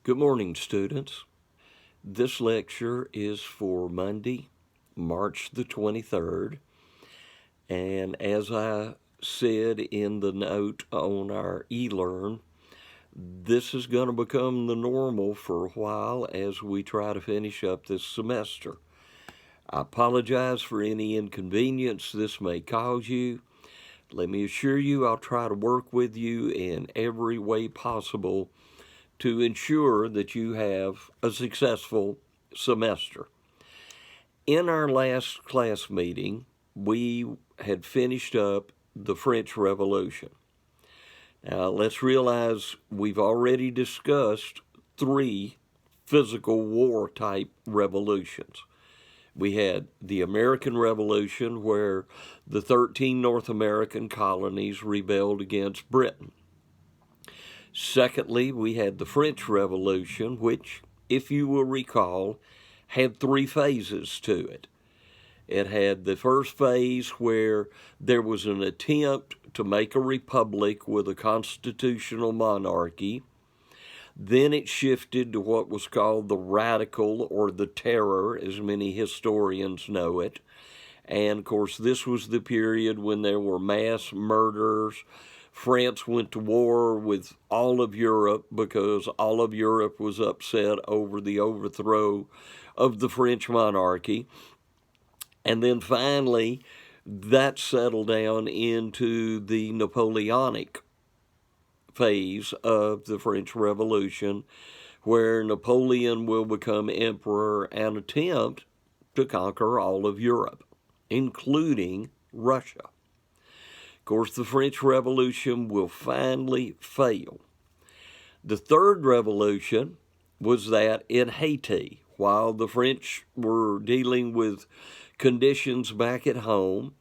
Good morning, students. This lecture is for Monday, March the 23rd. And as I said in the note on our eLearn, this is going to become the normal for a while as we try to finish up this semester. I apologize for any inconvenience this may cause you. Let me assure you I'll try to work with you in every way possible to ensure that you have a successful semester. In our last class meeting, we had finished up the French Revolution. Now, let's realize we've already discussed 3 physical war type revolutions. We had the American Revolution, where the 13 North American colonies rebelled against Britain. Secondly, we had the French Revolution, which, if you will recall, had 3 phases to it. It had the first phase where there was an attempt to make a republic with a constitutional monarchy. Then it shifted to what was called the Radical, or the Terror, as many historians know it. And, of course, this was the period when there were mass murders. France went to war with all of Europe because all of Europe was upset over the overthrow of the French monarchy. And then finally, that settled down into the Napoleonic phase of the French Revolution, where Napoleon will become emperor and attempt to conquer all of Europe, including Russia. Of course, the French Revolution will finally fail. The third revolution was that in Haiti. While the French were dealing with conditions back at home,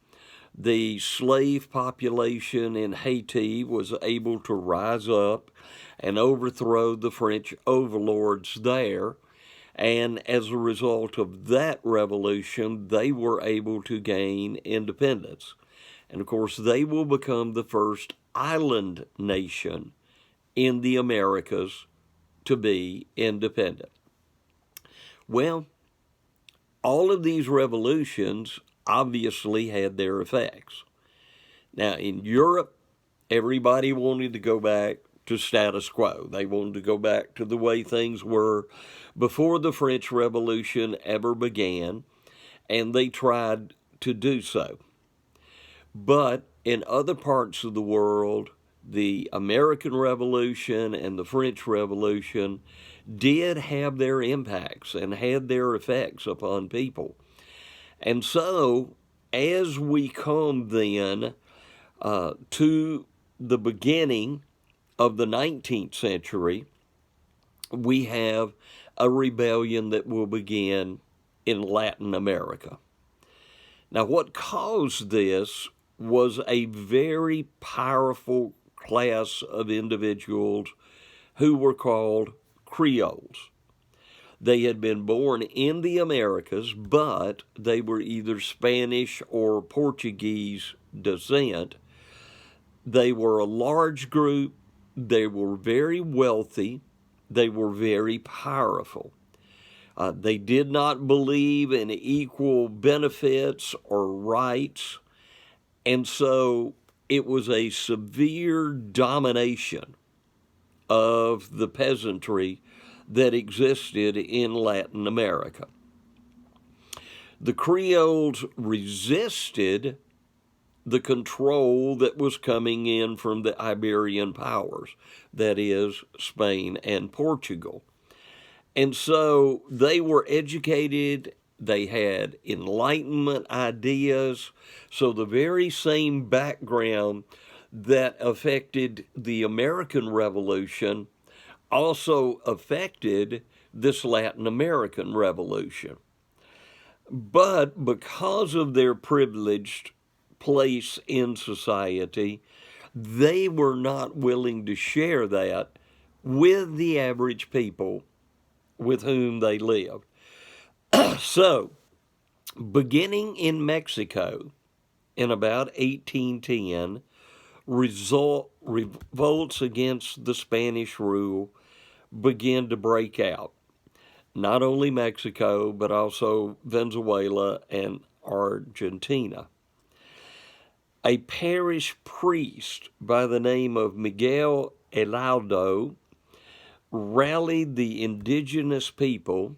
the slave population in Haiti was able to rise up and overthrow the French overlords there. And as a result of that revolution, they were able to gain independence. And of course, they will become the first island nation in the Americas to be independent. Well, all of these revolutions obviously had their effects. Now, in Europe, everybody wanted to go back to status quo. They wanted to go back to the way things were before the French Revolution ever began, and they tried to do so. But in other parts of the world, the American Revolution and the French Revolution did have their impacts and had their effects upon people. And so, as we come then to the beginning of the 19th century, we have a rebellion that will begin in Latin America. Now, what caused this was a very powerful class of individuals who were called Creoles. They had been born in the Americas, but they were either Spanish or Portuguese descent. They were a large group. They were very wealthy. They were very powerful. They did not believe in equal benefits or rights. And so it was a severe domination of the peasantry that existed in Latin America. The Creoles resisted the control that was coming in from the Iberian powers, that is, Spain and Portugal. And so they were educated, they had Enlightenment ideas, so the very same background that affected the American Revolution also affected this Latin American Revolution. But because of their privileged place in society, they were not willing to share that with the average people with whom they lived. So, beginning in Mexico in about 1810, revolts against the Spanish rule began to break out. Not only Mexico, but also Venezuela and Argentina. A parish priest by the name of Miguel Hidalgo rallied the indigenous people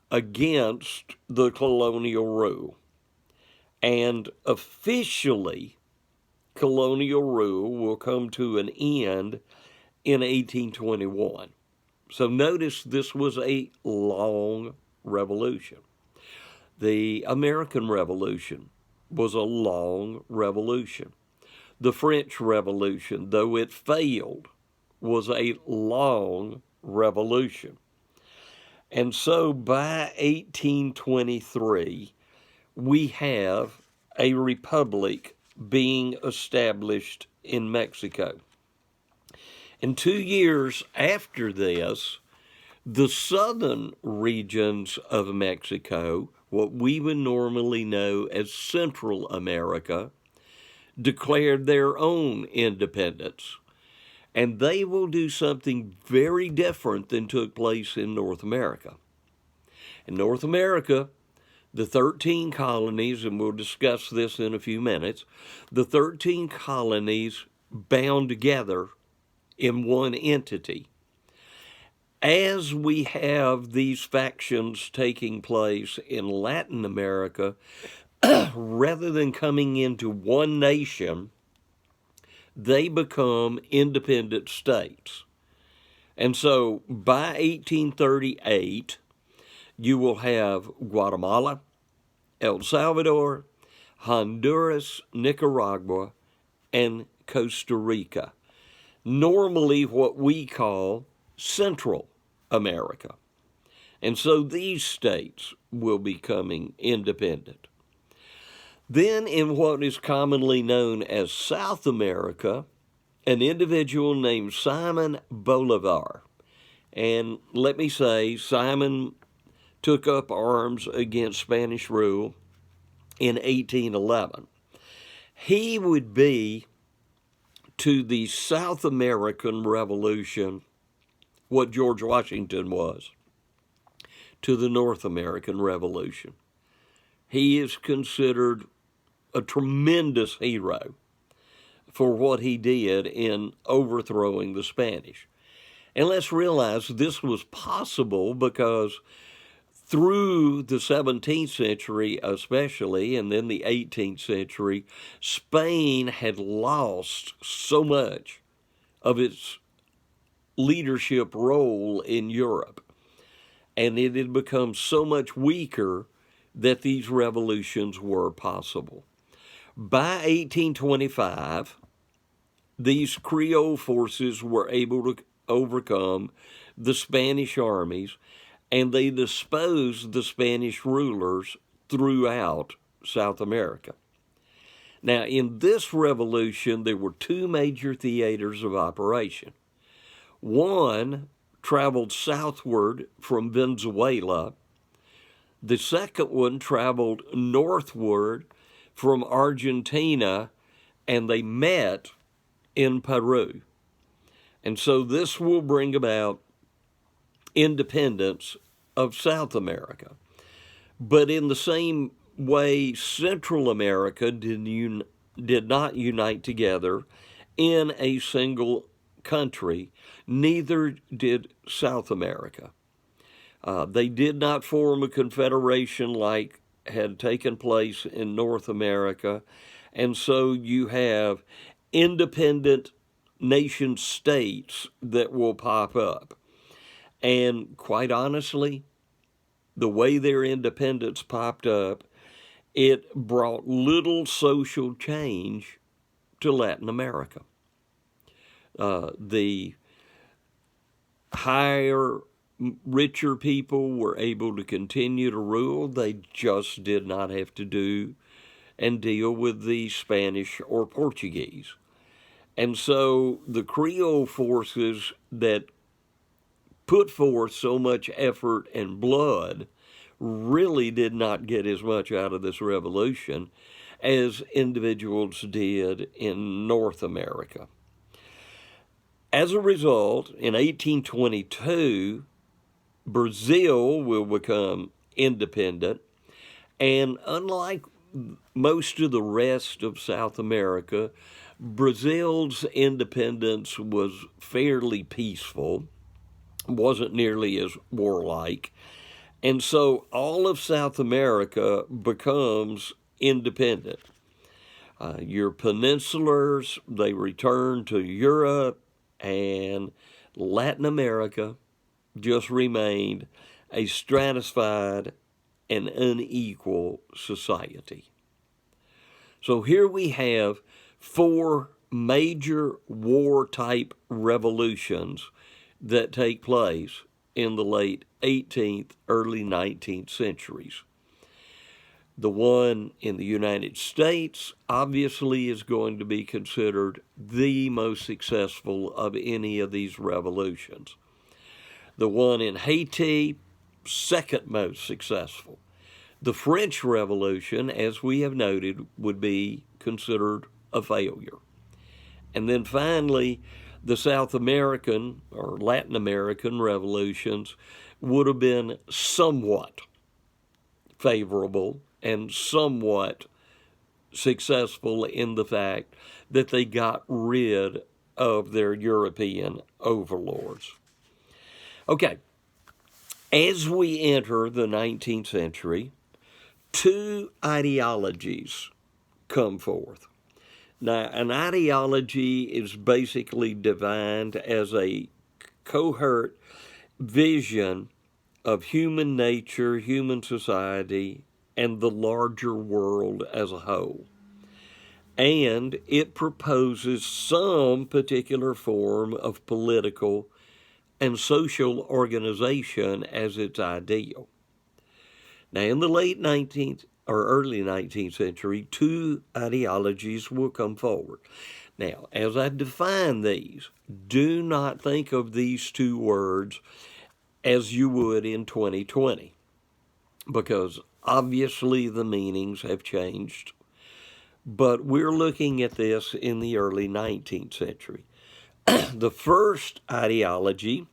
against the colonial rule. And officially, colonial rule will come to an end in 1821. So notice this was a long revolution. The American Revolution was a long revolution. The French Revolution, though it failed, was a long revolution. And so by 1823, we have a republic being established in Mexico. And 2 years after this, the southern regions of Mexico, what we would normally know as Central America, declared their own independence. And they will do something very different than took place in North America. In North America, the 13 colonies, and we'll discuss this in a few minutes, the 13 colonies bound together in one entity. As we have these factions taking place in Latin America, rather than coming into one nation, they become independent states. And so by 1838, you will have Guatemala, El Salvador, Honduras, Nicaragua, and Costa Rica. Normally what we call Central America. And so these states will be becoming independent. Then in what is commonly known as South America, an individual named Simon Bolivar. And let me say, Simon took up arms against Spanish rule in 1811. He would be to the South American Revolution what George Washington was to the North American Revolution. He is considered a tremendous hero for what he did in overthrowing the Spanish. And let's realize this was possible because through the 17th century especially, and then the 18th century, Spain had lost so much of its leadership role in Europe. And it had become so much weaker that these revolutions were possible. By 1825, these Creole forces were able to overcome the Spanish armies, and they disposed the Spanish rulers throughout South America. Now, in this revolution, there were two major theaters of operation. One traveled southward from Venezuela. The second one traveled northward from Argentina, and they met in Peru. And so this will bring about independence of South America. But in the same way, Central America did not unite together in a single country, neither did South America. They did not form a confederation like had taken place in North America, and so you have independent nation states that will pop up. And quite honestly, the way their independence popped up, it brought little social change to Latin America. The higher, richer people were able to continue to rule. They just did not have to do and deal with the Spanish or Portuguese. And so the Creole forces that put forth so much effort and blood really did not get as much out of this revolution as individuals did in North America. As a result, in 1822, Brazil will become independent, and unlike most of the rest of South America, Brazil's independence was fairly peaceful, wasn't nearly as warlike, and so all of South America becomes independent. Your peninsulars, they return to Europe, and Latin America just remained a stratified and unequal society. So here we have four major war-type revolutions that take place in the late 18th, early 19th centuries. The one in the United States obviously is going to be considered the most successful of any of these revolutions. The one in Haiti, second most successful. The French Revolution, as we have noted, would be considered a failure. And then finally, the South American or Latin American revolutions would have been somewhat favorable and somewhat successful in the fact that they got rid of their European overlords. Okay, as we enter the 19th century, two ideologies come forth. Now, an ideology is basically defined as a coherent vision of human nature, human society, and the larger world as a whole. And it proposes some particular form of political and social organization as its ideal. Now, in the late 19th or early 19th century, two ideologies will come forward. Now, as I define these, do not think of these two words as you would in 2020, because obviously the meanings have changed. But we're looking at this in the early 19th century. The first ideology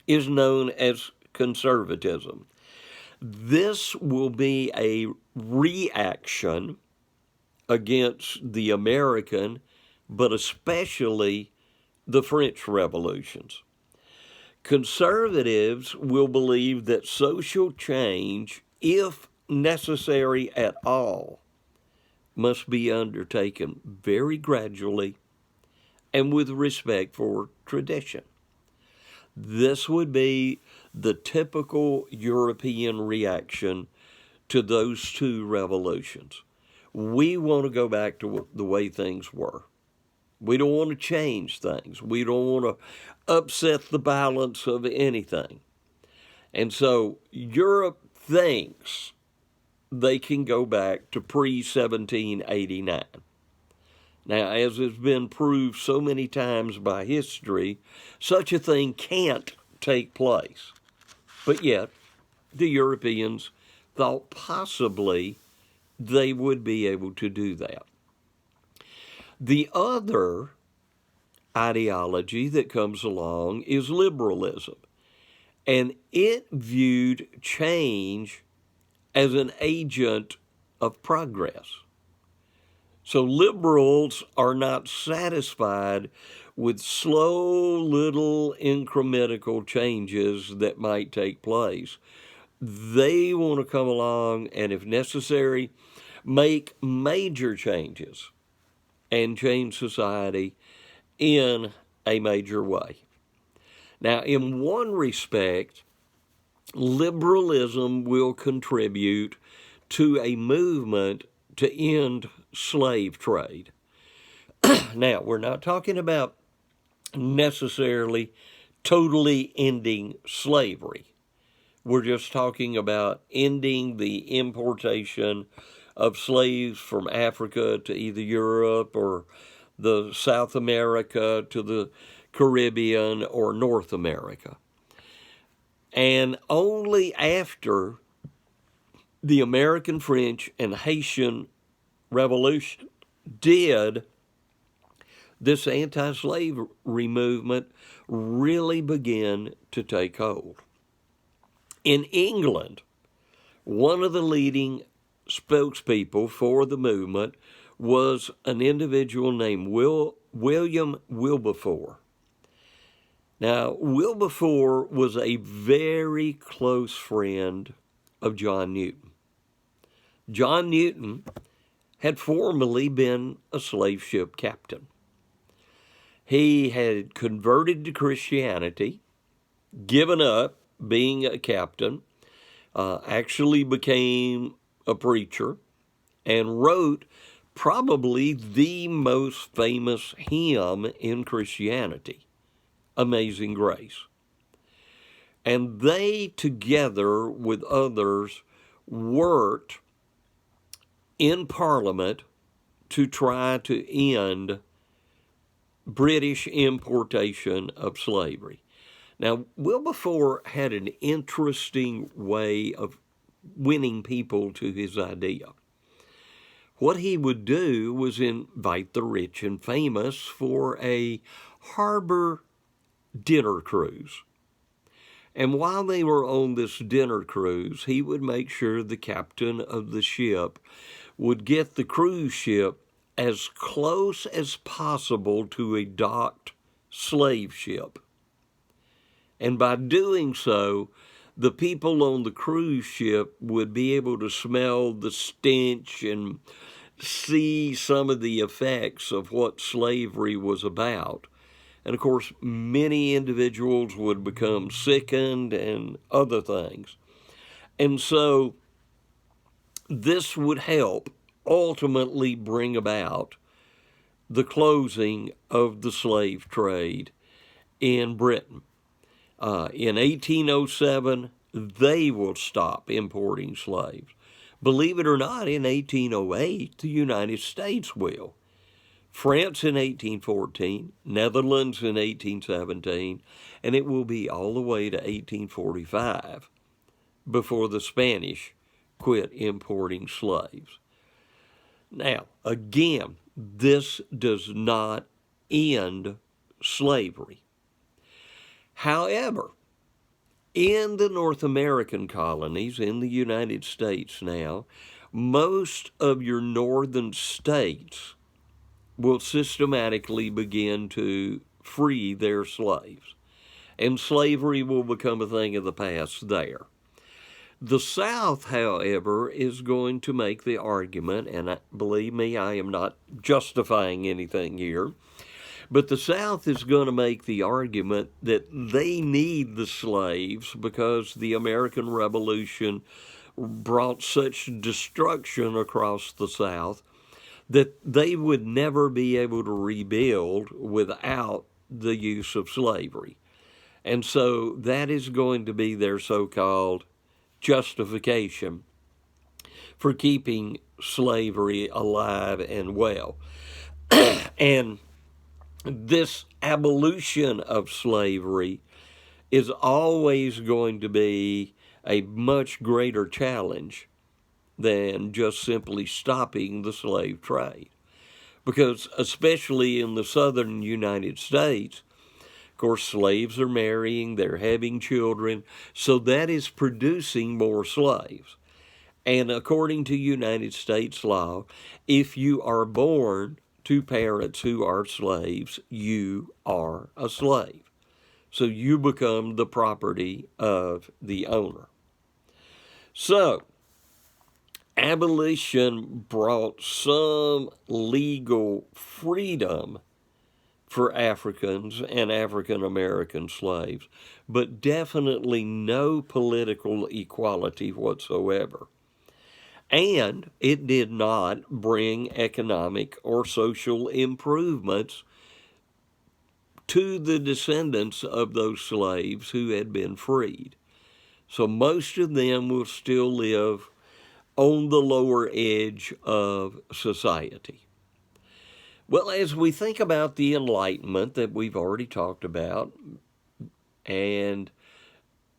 is known as conservatism. This will be a reaction against the American, but especially the French revolutions. Conservatives will believe that social change, if necessary at all, must be undertaken very gradually and with respect for tradition. This would be the typical European reaction to those two revolutions. We want to go back to the way things were. We don't want to change things. We don't want to upset the balance of anything. And so Europe thinks they can go back to pre-1789. Now, as has been proved so many times by history, such a thing can't take place. But yet, the Europeans thought possibly they would be able to do that. The other ideology that comes along is liberalism, and it viewed change as an agent of progress. So liberals are not satisfied with slow little incremental changes that might take place. They want to come along and, if necessary, make major changes and change society in a major way. Now, in one respect, liberalism will contribute to a movement to end slave trade. Now, we're not talking about necessarily totally ending slavery. We're just talking about ending the importation of slaves from Africa to either Europe or the South America to the Caribbean or North America. And only after the American, French, and Haitian Revolution did this anti-slavery movement really began to take hold. In England, one of the leading spokespeople for the movement was an individual named William Wilberforce. Now, Wilberforce was a very close friend of John Newton. John Newton had formerly been a slave ship captain. He had converted to Christianity, given up being a captain, actually became a preacher, and wrote probably the most famous hymn in Christianity, Amazing Grace. And they, together with others, worked in Parliament to try to end British importation of slavery. Now, Wilberforce had an interesting way of winning people to his idea. What he would do was invite the rich and famous for a harbor dinner cruise. And while they were on this dinner cruise, he would make sure the captain of the ship would get the cruise ship as close as possible to a docked slave ship. And by doing so, the people on the cruise ship would be able to smell the stench and see some of the effects of what slavery was about. And of course, many individuals would become sickened and other things. And so this would help ultimately bring about the closing of the slave trade in Britain. In 1807, they will stop importing slaves. Believe it or not, in 1808, the United States will. France in 1814, Netherlands in 1817, and it will be all the way to 1845 before the Spanish quit importing slaves. Now, again, this does not end slavery. However, in the North American colonies, in the United States now, most of your northern states will systematically begin to free their slaves, and slavery will become a thing of the past there. The South, however, is going to make the argument, and believe me, I am not justifying anything here, but the South is going to make the argument that they need the slaves because the American Revolution brought such destruction across the South that they would never be able to rebuild without the use of slavery. And so that is going to be their so-called justification for keeping slavery alive and well. And this abolition of slavery is always going to be a much greater challenge than just simply stopping the slave trade. Because especially in the southern United States, of course, slaves are marrying, they're having children, so that is producing more slaves. And according to United States law, if you are born to parents who are slaves, you are a slave. So you become the property of the owner. So, abolition brought some legal freedom for Africans and African American slaves, but definitely no political equality whatsoever. And it did not bring economic or social improvements to the descendants of those slaves who had been freed. So most of them will still live on the lower edge of society. Well, as we think about the Enlightenment that we've already talked about, and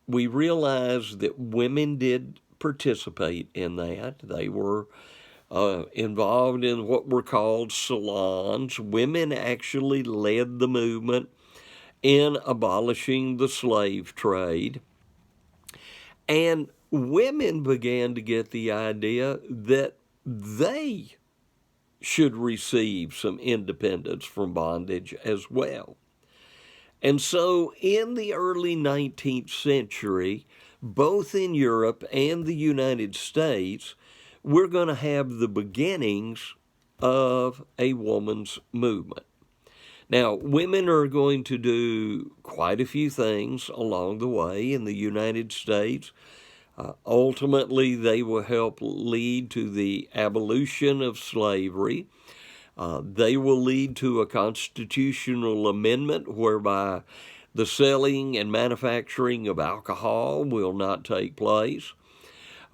we realize that women did participate in that. They were involved in what were called salons. Women actually led the movement in abolishing the slave trade. And women began to get the idea that they should receive some independence from bondage as well. And so in the early 19th century, both in Europe and the United States, we're going to have the beginnings of a woman's movement. Now, women are going to do quite a few things along the way in the United States. Ultimately, they will help lead to the abolition of slavery. They will lead to a constitutional amendment whereby the selling and manufacturing of alcohol will not take place.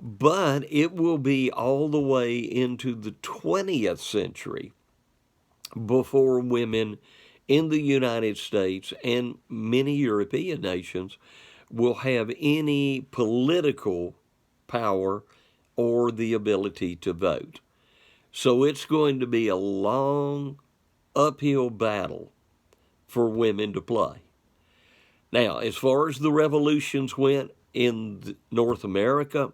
But it will be all the way into the 20th century before women in the United States and many European nations will have any political power or the ability to vote. So it's going to be a long uphill battle for women to play. Now, as far as the revolutions went in North America,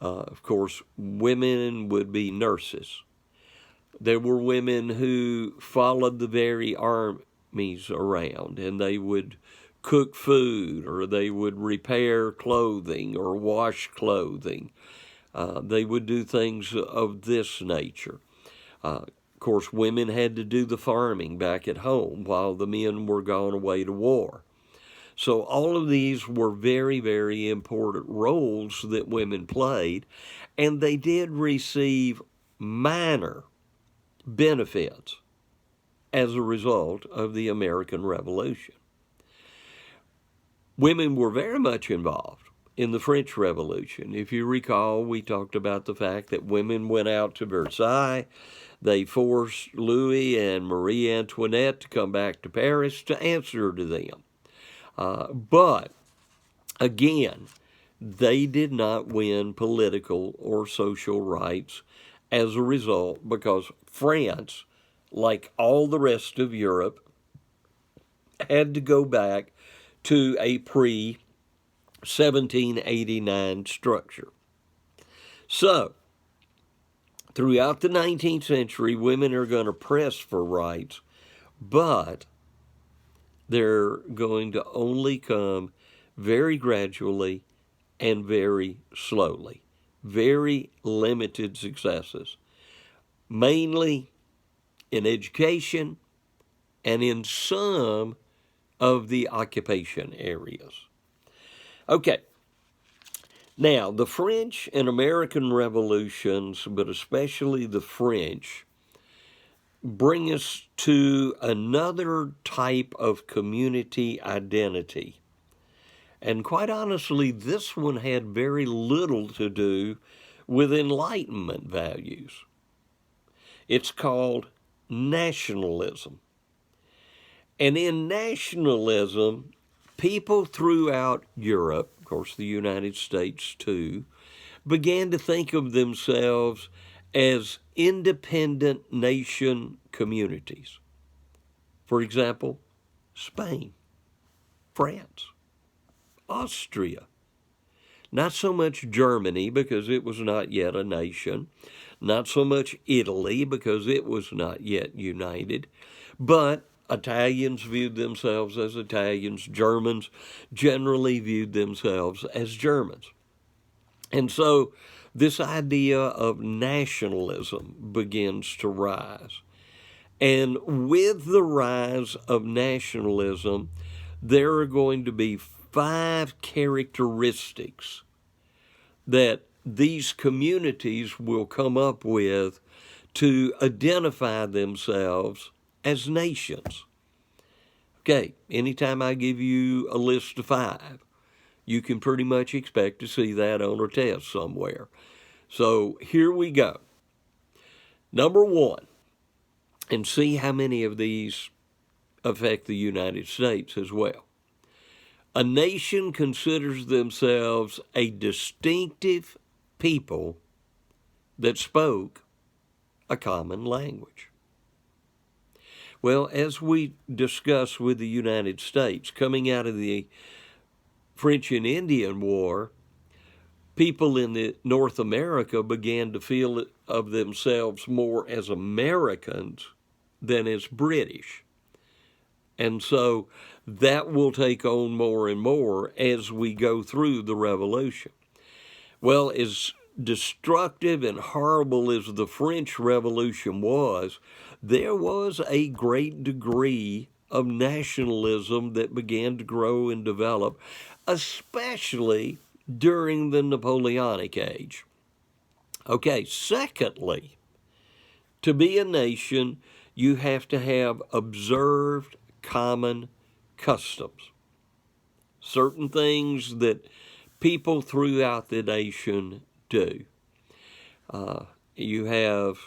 of course, women would be nurses. There were women who followed the very armies around, and they would cook food, or they would repair clothing or wash clothing. They would do things of this nature. Of course, women had to do the farming back at home while the men were gone away to war. So all of these were very, very important roles that women played, and they did receive minor benefits as a result of the American Revolution. Women were very much involved in the French Revolution. If you recall, we talked about the fact that women went out to Versailles. They forced Louis and Marie Antoinette to come back to Paris to answer to them. But, again, they did not win political or social rights as a result because France, like all the rest of Europe, had to go back to a pre-1789 structure. So, throughout the 19th century, women are going to press for rights, but they're going to only come very gradually and very slowly. Very limited successes, mainly in education and in some of the occupation areas. Okay, now the French and American revolutions, but especially the French, bring us to another type of community identity. And quite honestly, this one had very little to do with Enlightenment values. It's called nationalism. And in nationalism, people throughout Europe, of course the United States too, began to think of themselves as independent nation communities. For example, Spain, France, Austria. Not so much Germany because it was not yet a nation. Not so much Italy because it was not yet united. But Italians viewed themselves as Italians. Germans generally viewed themselves as Germans. And so this idea of nationalism begins to rise. And with the rise of nationalism, there are going to be 5 characteristics that these communities will come up with to identify themselves as nations. Okay, anytime I give you a list of 5, you can pretty much expect to see that on a test somewhere. So here we go. Number 1, and see how many of these affect the United States as well. A nation considers themselves a distinctive people that spoke a common language. Well, as we discussed with the United States, coming out of the French and Indian War, people in North America began to feel of themselves more as Americans than as British. And so that will take on more and more as we go through the Revolution. Well, as destructive and horrible as the French Revolution was, there was a great degree of nationalism that began to grow and develop, especially during the Napoleonic age. Okay, secondly, to be a nation, you have to have observed common customs. Certain things that people throughout the nation do. You have,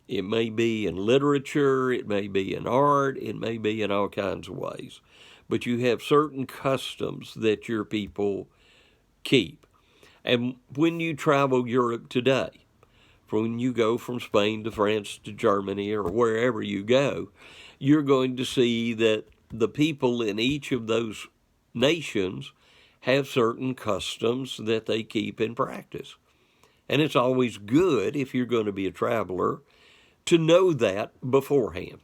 it may be in literature, it may be in art, it may be in all kinds of ways, but you have certain customs that your people keep. And when you travel Europe today, when you go from Spain to France to Germany or wherever you go, you're going to see that the people in each of those nations have certain customs that they keep in practice. And it's always good, if you're going to be a traveler, to know that beforehand.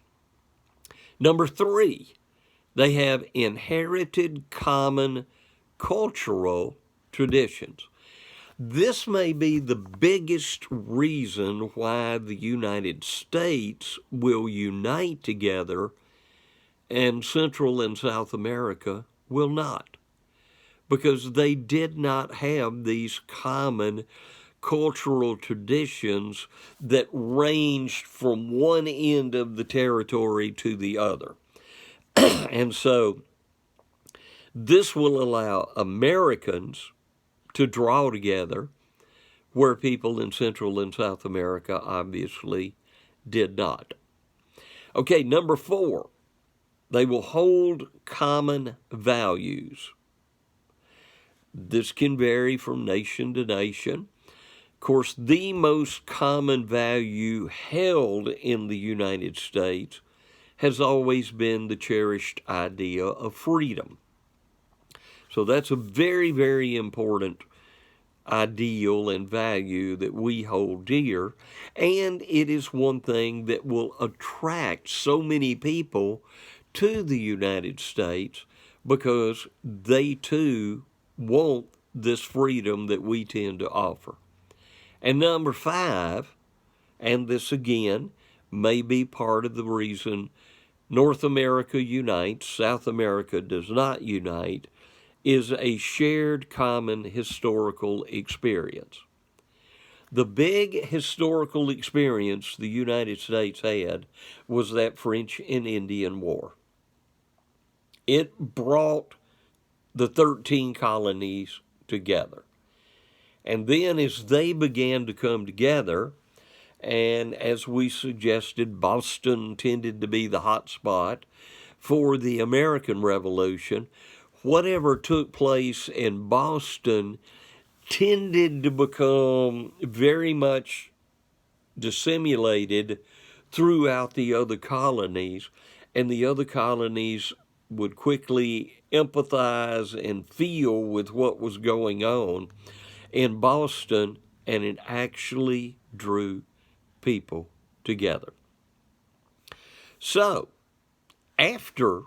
Number 3, they have inherited common cultural traditions. This may be the biggest reason why the United States will unite together and Central and South America will not, because they did not have these common cultural traditions that ranged from one end of the territory to the other. And so this will allow Americans to draw together where people in Central and South America obviously did not. Okay, number 4, they will hold common values. This can vary from nation to nation. Of course, the most common value held in the United States has always been the cherished idea of freedom. So that's a very, very important ideal and value that we hold dear, and it is one thing that will attract so many people to the United States because they too want this freedom that we tend to offer. And number 5, and this again may be part of the reason North America unites, South America does not unite, is a shared common historical experience. The big historical experience the United States had was that French and Indian War. It brought the 13 colonies together. And then as they began to come together, and as we suggested, Boston tended to be the hot spot for the American Revolution, whatever took place in Boston tended to become very much disseminated throughout the other colonies, and the other colonies would quickly empathize and feel with what was going on in Boston, and it actually drew people together. So, after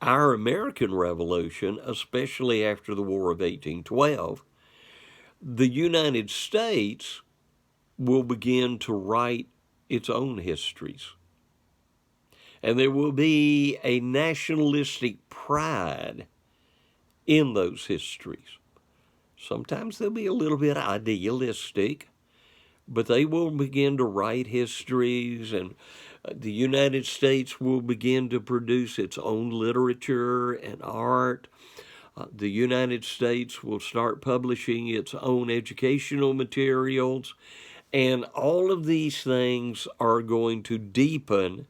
our American Revolution, especially after the War of 1812, the United States will begin to write its own histories. And there will be a nationalistic pride in those histories. Sometimes they'll be a little bit idealistic, but they will begin to write histories, and the United States will begin to produce its own literature and art. The United States will start publishing its own educational materials, and all of these things are going to deepen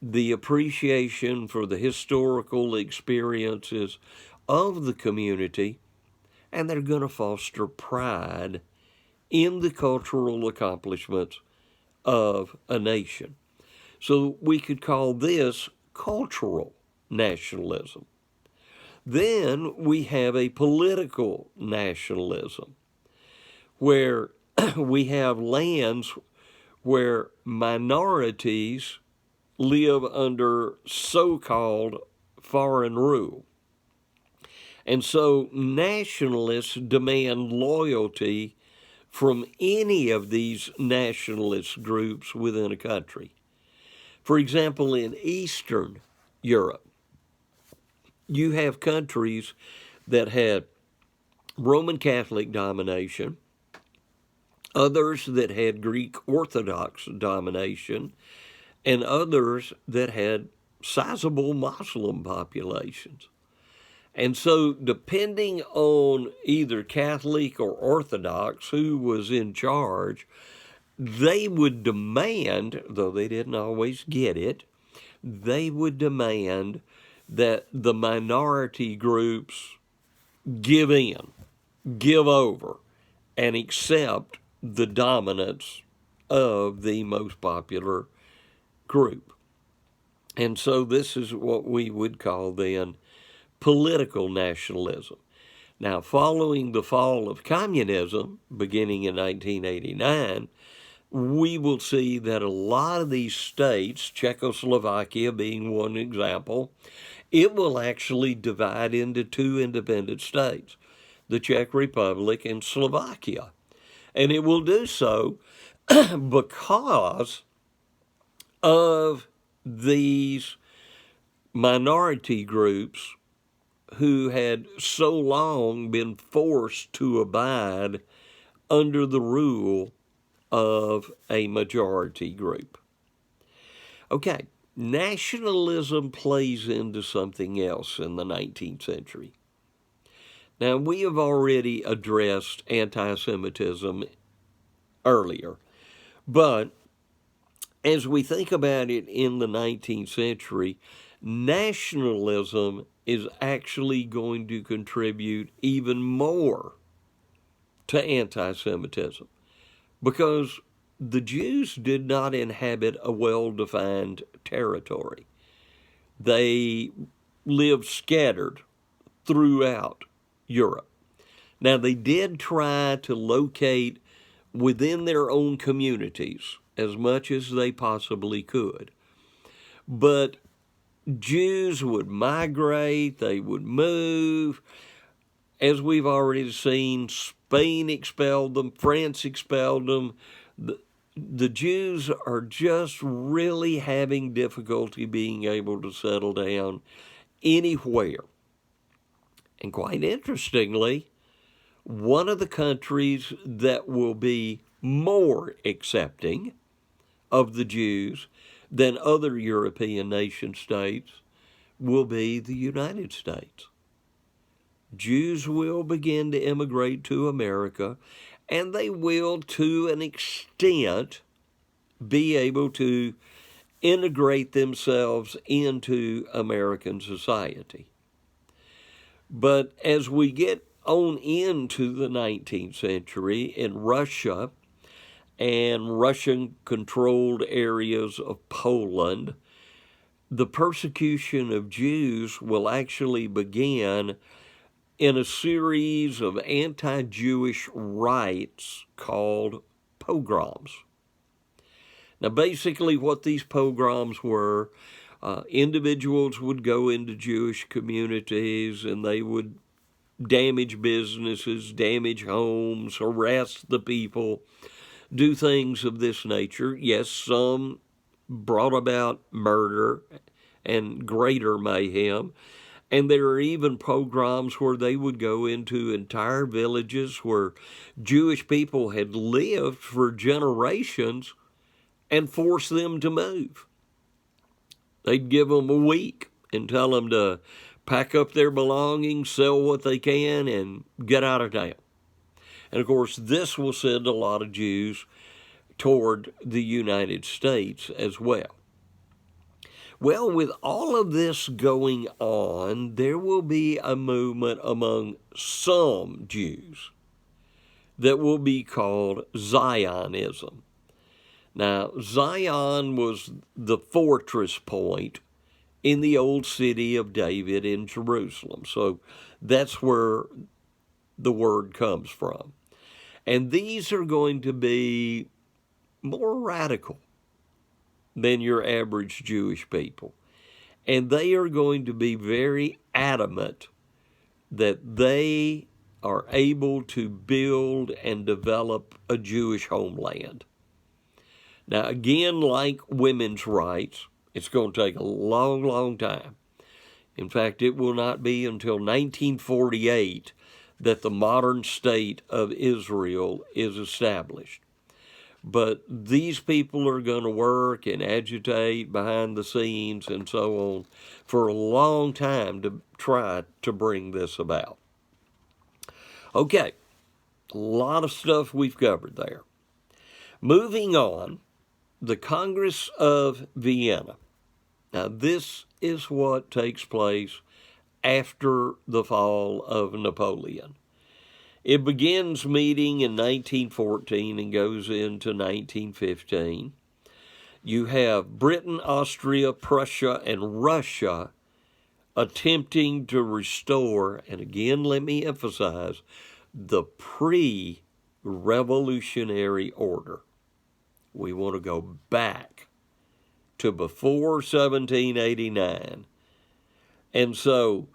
the appreciation for the historical experiences of the community, and they're going to foster pride in the cultural accomplishments of a nation. So we could call this cultural nationalism. Then we have a political nationalism where we have lands where minorities live under so-called foreign rule. And so nationalists demand loyalty from any of these nationalist groups within a country. For example, in Eastern Europe, you have countries that had Roman Catholic domination, others that had Greek Orthodox domination, and others that had sizable Muslim populations. And so, depending on either Catholic or Orthodox who was in charge, they would demand, though they didn't always get it, they would demand that the minority groups give in, give over, and accept the dominance of the most popular group. And so this is what we would call then political nationalism. Now, following the fall of communism, beginning in 1989, we will see that a lot of these states, Czechoslovakia being one example, it will actually divide into two independent states, the Czech Republic and Slovakia. And it will do so because of these minority groups who had so long been forced to abide under the rule of a majority group. Okay, nationalism plays into something else in the 19th century. Now, we have already addressed anti-Semitism earlier, but as we think about it in the 19th century, nationalism is actually going to contribute even more to anti-Semitism because the Jews did not inhabit a well-defined territory. They lived scattered throughout Europe. Now, they did try to locate within their own communities as much as they possibly could. But Jews would migrate, they would move. As we've already seen, Spain expelled them, France expelled them. The Jews are just really having difficulty being able to settle down anywhere. And quite interestingly, one of the countries that will be more accepting of the Jews than other European nation states will be the United States. Jews will begin to immigrate to America, and they will, to an extent, be able to integrate themselves into American society. But as we get on into the 19th century in Russia and Russian-controlled areas of Poland, the persecution of Jews will actually begin in a series of anti-Jewish rites called pogroms. Now, basically what these pogroms were, individuals would go into Jewish communities and they would damage businesses, damage homes, harass the people, do things of this nature. Yes, some brought about murder and greater mayhem. And there are even pogroms where they would go into entire villages where Jewish people had lived for generations and force them to move. They'd give them a week and tell them to pack up their belongings, sell what they can, and get out of town. And of course, this will send a lot of Jews toward the United States as well. Well, with all of this going on, there will be a movement among some Jews that will be called Zionism. Now, Zion was the fortress point in the old city of David in Jerusalem. So that's where the word comes from. And these are going to be more radical than your average Jewish people. And they are going to be very adamant that they are able to build and develop a Jewish homeland. Now, again, like women's rights, it's going to take a long, long time. In fact, it will not be until 1948 that the modern state of Israel is established. But these people are going to work and agitate behind the scenes and so on for a long time to try to bring this about. Okay, a lot of stuff we've covered there. Moving on, the Congress of Vienna. Now, this is what takes place after the fall of Napoleon. It begins meeting in 1914 and goes into 1915. You have Britain, Austria, Prussia, and Russia attempting to restore, and again, let me emphasize, the pre-revolutionary order. We want to go back to before 1789. And so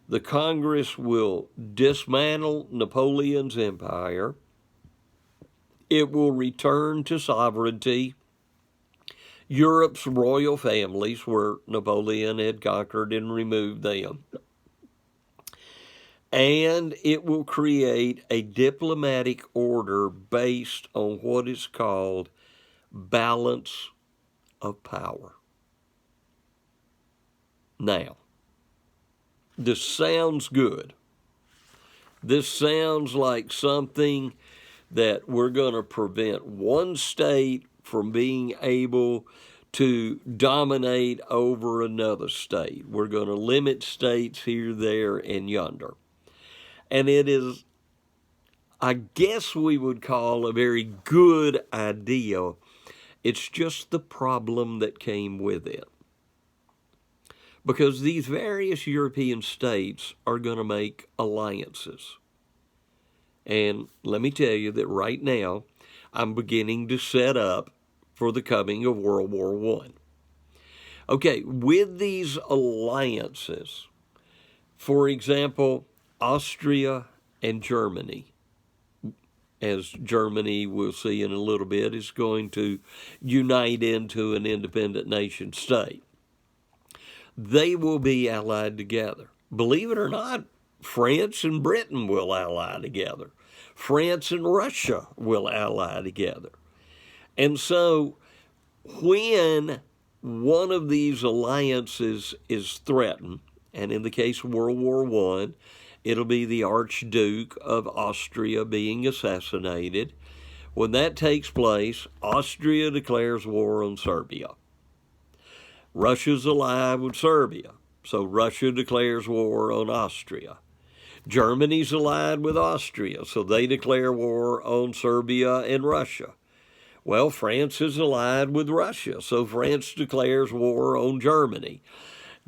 the Congress will dismantle Napoleon's empire. It will return to sovereignty Europe's royal families, where Napoleon had conquered and removed them. And it will create a diplomatic order based on what is called balance of power. Now, this sounds good. This sounds like something that we're going to prevent one state from being able to dominate over another state. We're going to limit states here, there, and yonder. And it is, I guess we would call, a very good idea. It's just the problem that came with it. Because these various European states are going to make alliances. And let me tell you that right now, I'm beginning to set up for the coming of World War I. Okay, with these alliances, for example, Austria and Germany, as Germany, we'll see in a little bit, is going to unite into an independent nation state. They will be allied together. Believe it or not, France and Britain will ally together. France and Russia will ally together. And so when one of these alliances is threatened, and in the case of World War I, it'll be the Archduke of Austria being assassinated. When that takes place, Austria declares war on Serbia. Russia's allied with Serbia, so Russia declares war on Austria. Germany's allied with Austria, so they declare war on Serbia and Russia. Well, France is allied with Russia, so France declares war on Germany.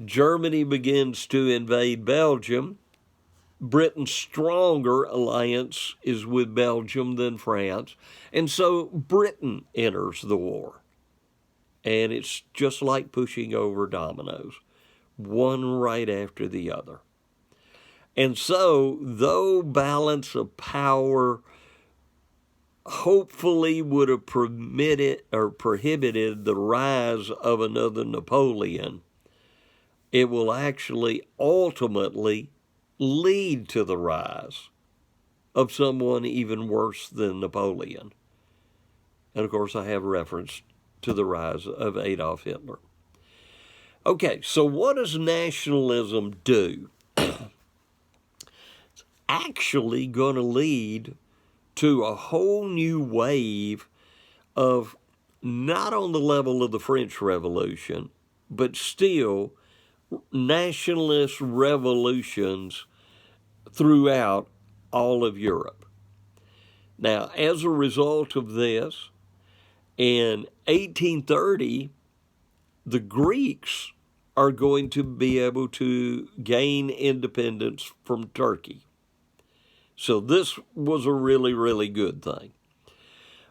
Germany begins to invade Belgium. Britain's stronger alliance is with Belgium than France, and so Britain enters the war. And it's just like pushing over dominoes, one right after the other. And so, though balance of power hopefully would have permitted or prohibited the rise of another Napoleon, it will actually ultimately lead to the rise of someone even worse than Napoleon. And of course, I have reference to the rise of Adolf Hitler. Okay, so what does nationalism do? It's actually going to lead to a whole new wave of, not on the level of the French Revolution, but still nationalist revolutions throughout all of Europe. Now, as a result of this, in 1830, the Greeks are going to be able to gain independence from Turkey. So this was a really, really good thing.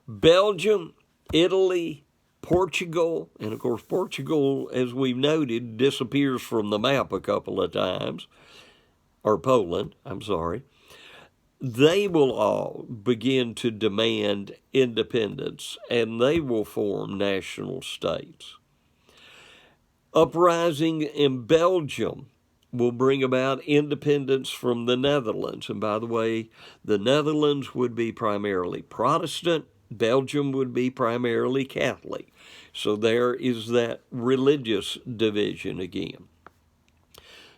Belgium, Italy, Portugal, and of course Portugal, as we've noted, disappears from the map a couple of times, or Poland, I'm sorry. They will all begin to demand independence, and they will form national states. Uprising in Belgium will bring about independence from the Netherlands. And by the way, the Netherlands would be primarily Protestant, Belgium would be primarily Catholic. So there is that religious division again.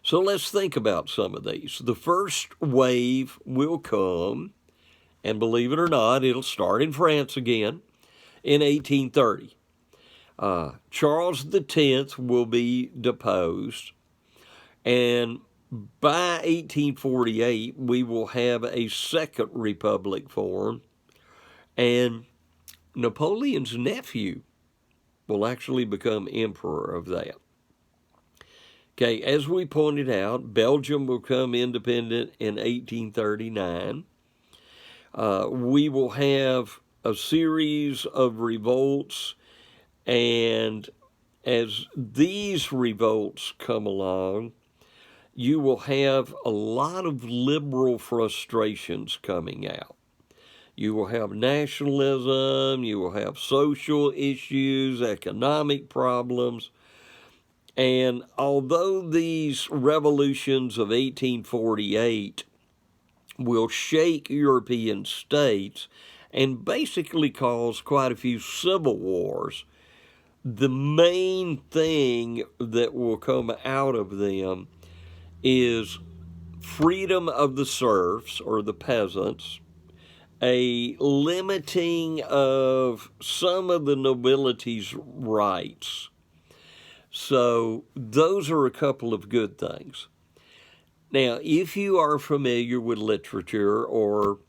So let's think about some of these. The first wave will come, and believe it or not, it'll start in France again in 1830. Charles X will be deposed, and by 1848, we will have a second republic formed, and Napoleon's nephew will actually become emperor of that. Okay, as we pointed out, Belgium will become independent in 1839. We will have a series of revolts, and as these revolts come along, you will have a lot of liberal frustrations coming out. You will have nationalism, you will have social issues, economic problems. And although these revolutions of 1848 will shake European states and basically cause quite a few civil wars, the main thing that will come out of them is freedom of the serfs or the peasants, a limiting of some of the nobility's rights. So those are a couple of good things. Now, if you are familiar with literature or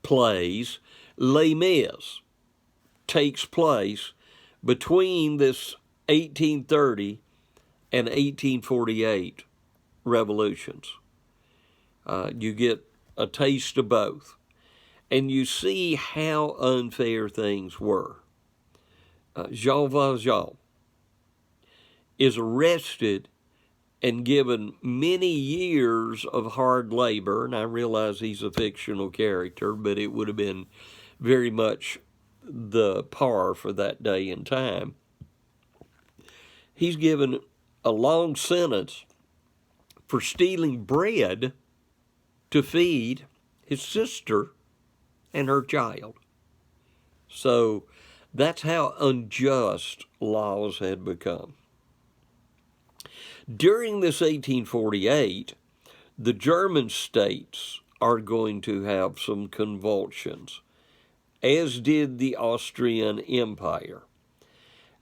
plays, Les Mis takes place between this 1830 and 1848 revolutions. You get a taste of both. And you see how unfair things were. Jean Valjean is arrested and given many years of hard labor, and I realize he's a fictional character, but it would have been very much the par for that day and time. He's given a long sentence for stealing bread to feed his sister and her child. So that's how unjust laws had become. During this 1848, the German states are going to have some convulsions, as did the Austrian Empire.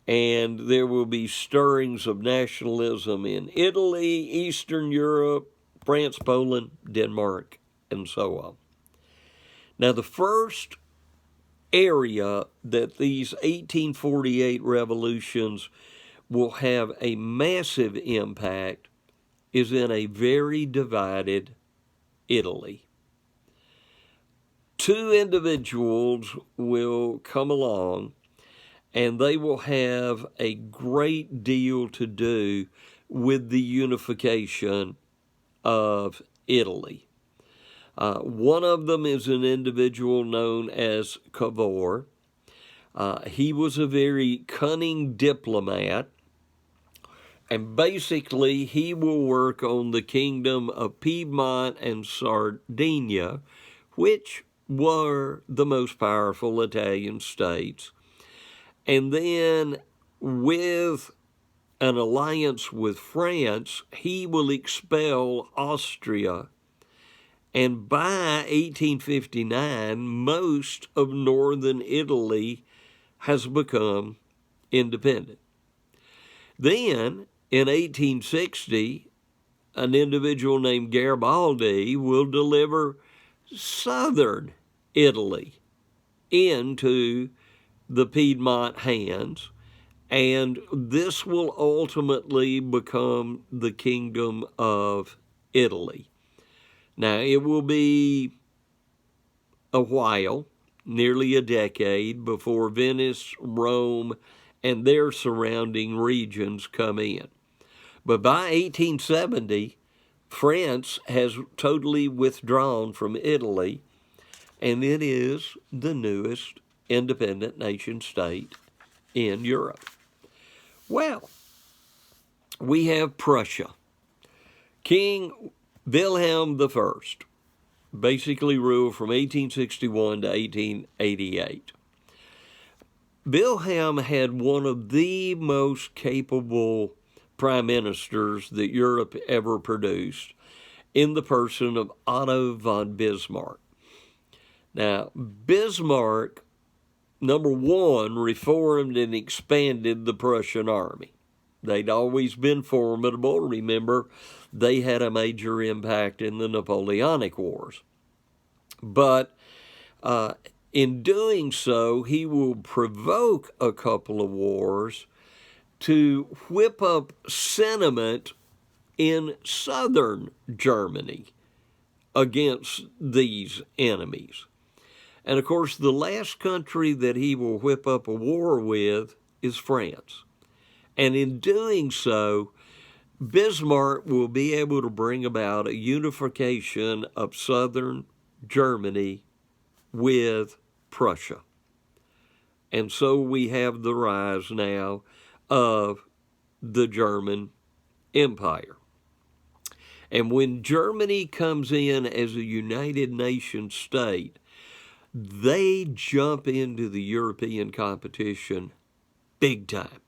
And there will be stirrings of nationalism in Italy, Eastern Europe, France, Poland, Denmark, and so on. Now, the first area that these 1848 revolutions will have a massive impact is in a very divided Italy. Two individuals will come along, and they will have a great deal to do with the unification of Italy. One of them is an individual known as Cavour. He was a very cunning diplomat, and basically he will work on the kingdom of Piedmont and Sardinia, which were the most powerful Italian states. And then with an alliance with France, he will expel Austria. And by 1859, most of northern Italy has become independent. Then, in 1860, an individual named Garibaldi will deliver southern Italy into the Piedmont hands, and this will ultimately become the Kingdom of Italy. Now, it will be a while, nearly a decade, before Venice, Rome, and their surrounding regions come in. But by 1870, France has totally withdrawn from Italy, and it is the newest independent nation state in Europe. Well, we have Prussia. King Wilhelm I basically ruled from 1861 to 1888. Wilhelm had one of the most capable prime ministers that Europe ever produced in the person of Otto von Bismarck. Now, Bismarck, number one, reformed and expanded the Prussian army. They'd always been formidable. Remember, they had a major impact in the Napoleonic Wars. But in doing so, he will provoke a couple of wars to whip up sentiment in southern Germany against these enemies. And of course, the last country that he will whip up a war with is France. And in doing so, Bismarck will be able to bring about a unification of southern Germany with Prussia. And so we have the rise now of the German Empire. And when Germany comes in as a United Nations state, they jump into the European competition big time.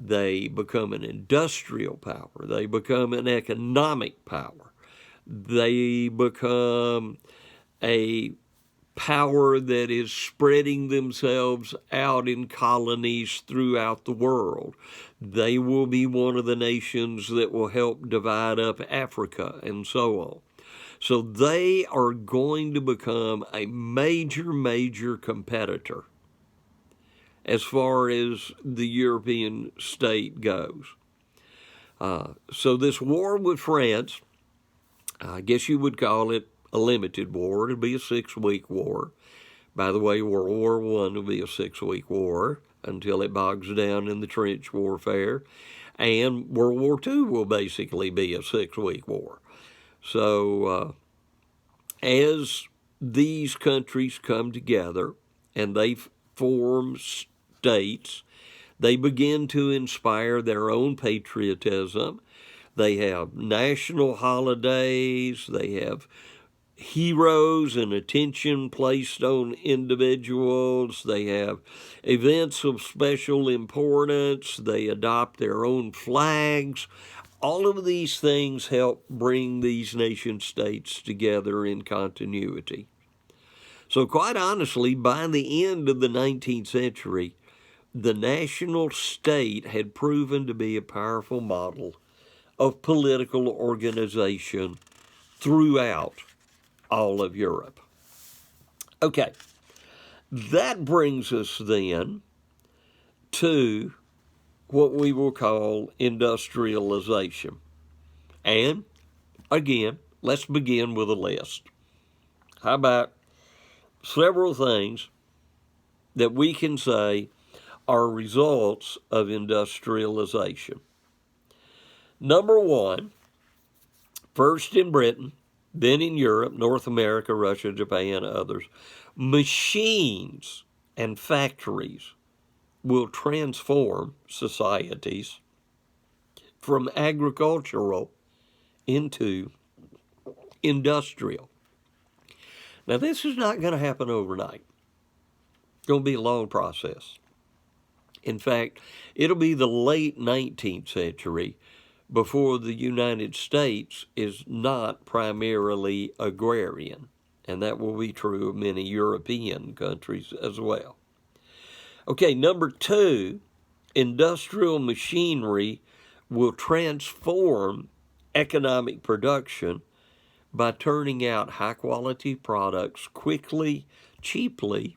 They become an industrial power. They become an economic power. They become a power that is spreading themselves out in colonies throughout the world. They will be one of the nations that will help divide up Africa and so on. So they are going to become a major competitor as far as the European state goes. So this war with France, I guess you would call it a limited war. It'll be a 6-week war. By the way, World War I will be a 6-week war until it bogs down in the trench warfare. And World War II will basically be a 6-week war. So as these countries come together and they form states, they begin to inspire their own patriotism. They have national holidays. They have heroes and attention placed on individuals. They have events of special importance. They adopt their own flags. All of these things help bring these nation states together in continuity. So quite honestly, by the end of the 19th century, the national state had proven to be a powerful model of political organization throughout all of Europe. Okay, that brings us then to what we will call industrialization. And again, let's begin with a list. How about several things that we can say are results of industrialization? Number one, first in Britain, then in Europe, North America, Russia, Japan, others, machines and factories will transform societies from agricultural into industrial. Now, this is not going to happen overnight. It's going to be a long process. In fact, it'll be the late 19th century before the United States is not primarily agrarian, and that will be true of many European countries as well. Okay, number two, industrial machinery will transform economic production by turning out high-quality products quickly, cheaply,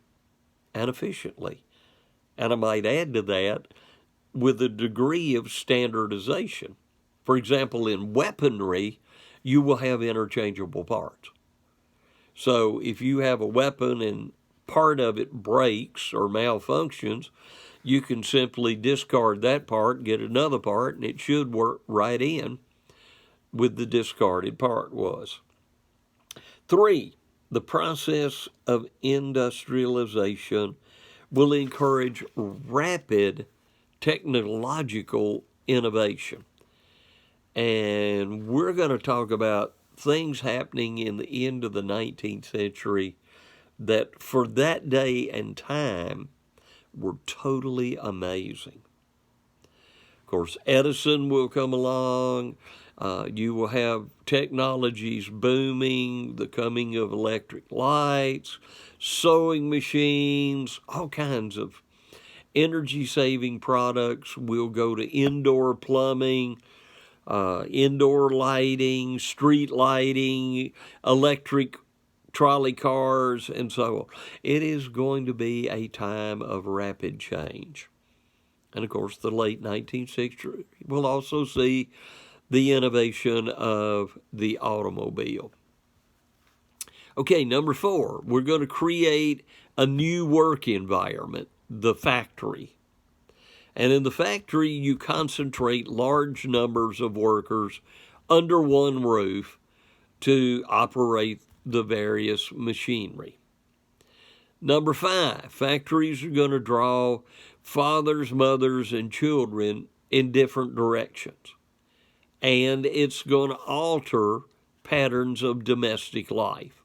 and efficiently. And I might add to that, with a degree of standardization. For example, in weaponry, you will have interchangeable parts. So if you have a weapon and part of it breaks or malfunctions, you can simply discard that part, get another part, and it should work right in with the discarded part was. 3, the process of industrialization will encourage rapid technological innovation. And we're going to talk about things happening in the end of the 19th century that for that day and time were totally amazing. Of course, Edison will come along. You will have technologies booming, the coming of electric lights, sewing machines, all kinds of energy-saving products. We'll go to indoor plumbing, indoor lighting, street lighting, electric trolley cars, and so on. It is going to be a time of rapid change. And of course, the late 19th century will also see the innovation of the automobile. Okay, number 4, we're going to create a new work environment, the factory. And in the factory, you concentrate large numbers of workers under one roof to operate the various machinery. Number 5, factories are going to draw fathers, mothers, and children in different directions. And it's going to alter patterns of domestic life.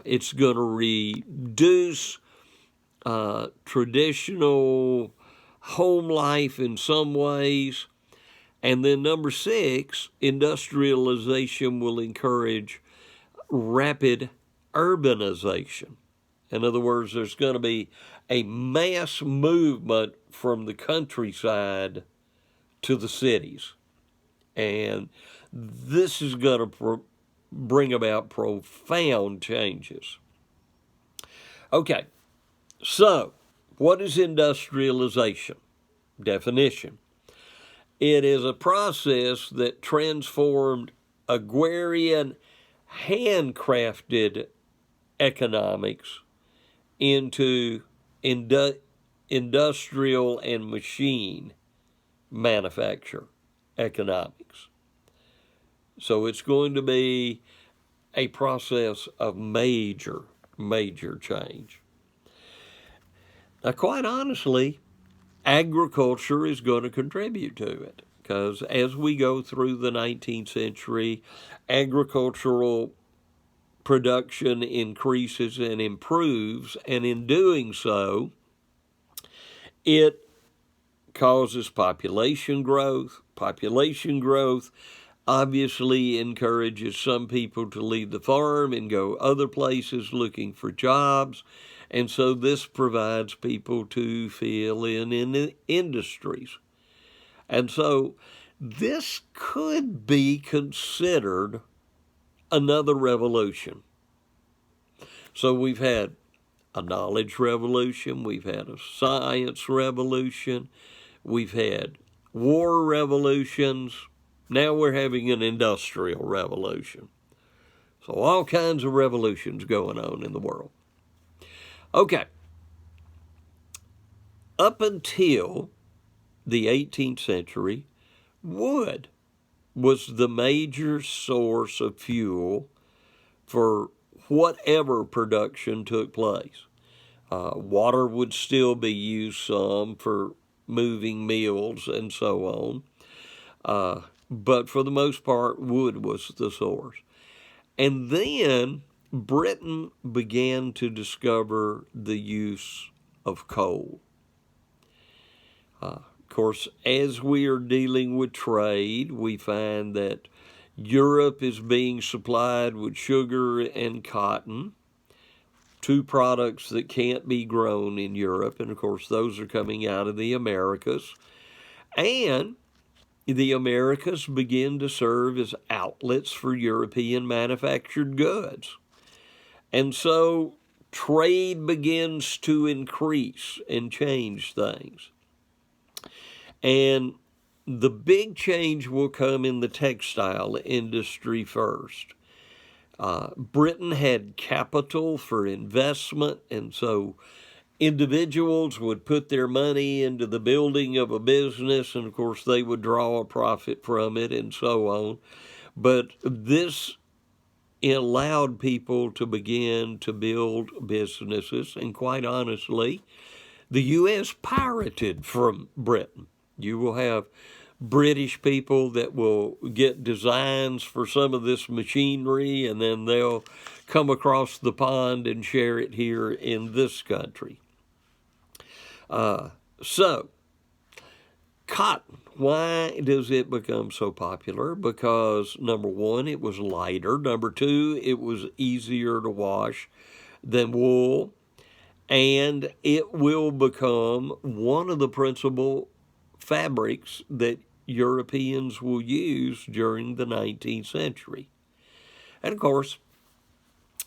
It's going to reduce traditional home life in some ways. And then number 6, industrialization will encourage rapid urbanization. In other words, there's going to be a mass movement from the countryside to the cities. And this is going to bring about profound changes. Okay, so what is industrialization? Definition. It is a process that transformed agrarian, handcrafted economics into industrial and machine manufacture economics. So it's going to be a process of major change. Now, quite honestly, agriculture is going to contribute to it, because as we go through the 19th century, agricultural production increases and improves, and in doing so, it causes population growth. Population growth obviously encourages some people to leave the farm and go other places looking for jobs. And so this provides people to fill in the industries. And so this could be considered another revolution. So we've had a knowledge revolution, we've had a science revolution, we've had war revolutions, now we're having an industrial revolution. So all kinds of revolutions going on in the world. Okay, up until the 18th century, wood was the major source of fuel for whatever production took place. Water would still be used some for moving mills and so on. But for the most part, wood was the source. And then Britain began to discover the use of coal. Of course, as we are dealing with trade, we find that Europe is being supplied with sugar and cotton, two products that can't be grown in Europe, and of course those are coming out of the Americas. And the Americas begin to serve as outlets for European manufactured goods. And so trade begins to increase and change things. And the big change will come in the textile industry first. Britain had capital for investment, and so individuals would put their money into the building of a business, and of course they would draw a profit from it and so on. But this allowed people to begin to build businesses, and quite honestly, the U.S. pirated from Britain. You will have British people that will get designs for some of this machinery, and then they'll come across the pond and share it here in this country. So, cotton, why does it become so popular? Because, number one, it was lighter. Number two, it was easier to wash than wool. And it will become one of the principal fabrics that Europeans will use during the 19th century. And of course,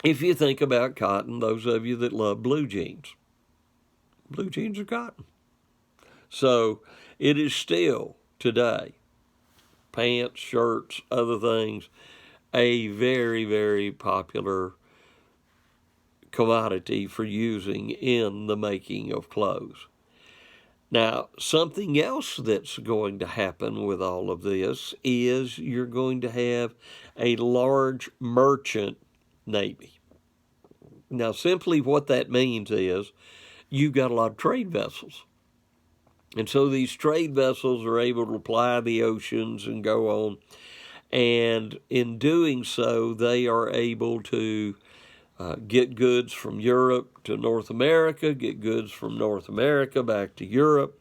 if you think about cotton, those of you that love blue jeans are cotton. So it is still today, pants, shirts, other things, a very, very popular commodity for using in the making of clothes. Now, something else that's going to happen with all of this is you're going to have a large merchant navy. Now, simply what that means is you've got a lot of trade vessels. And so these trade vessels are able to ply the oceans and go on. And in doing so, they are able to get goods from Europe to North America, get goods from North America back to Europe,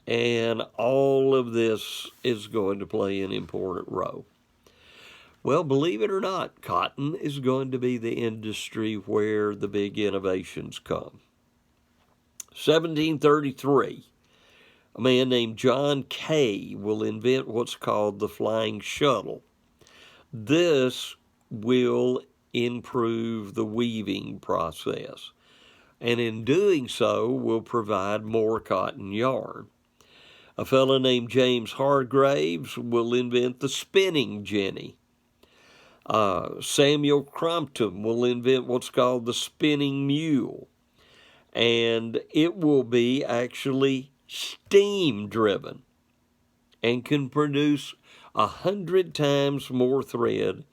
and all of this is going to play an important role. Well, believe it or not, cotton is going to be the industry where the big innovations come. 1733, a man named John Kay will invent what's called the flying shuttle. This will improve the weaving process, and in doing so will provide more cotton yarn. A fellow named James Hargreaves will invent the spinning jenny. Samuel Crompton will invent what's called the spinning mule, and it will be actually steam driven and can produce 100 times more thread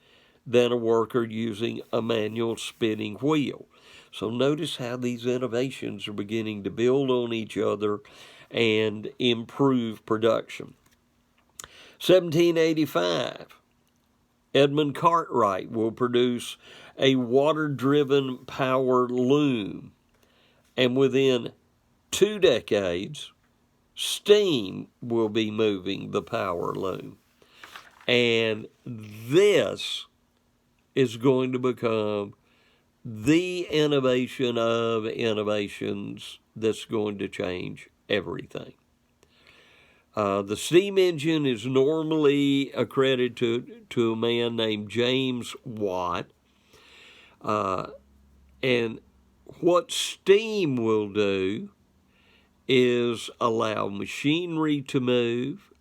than a worker using a manual spinning wheel. So notice how these innovations are beginning to build on each other and improve production. 1785, Edmund Cartwright will produce a water-driven power loom. And within 2 decades, steam will be moving the power loom. And this is going to become the innovation of innovations that's going to change everything. The steam engine is normally accredited to a man named James Watt. And what steam will do is allow machinery to move.